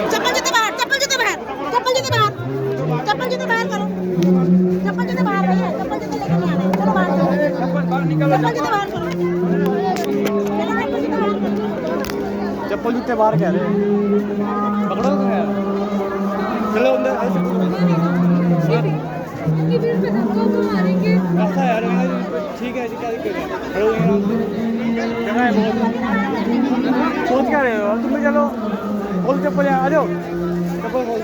चप्पल जूते बाहर, चप्पल जूते बाहर, चप्पल जूते बाहर, चप्पल जूते बाहर करो, चप्पल जूते बाहर भैया, चप्पल जूते लेके नहीं आना है, चलो बाहर करो, चप्पल जूते बाहर करो, चप्पल जूते बाहर कह रहे हैं, पकड़ो तो यार, चलो अंदर ऐसा यार ठीक है क्या दिक्कत है, खड़े हो जगह है बहुत, सोच क्या रहे हो तुम, चलो बोल चप्पल आ जाओ, चप्पल खोल दो।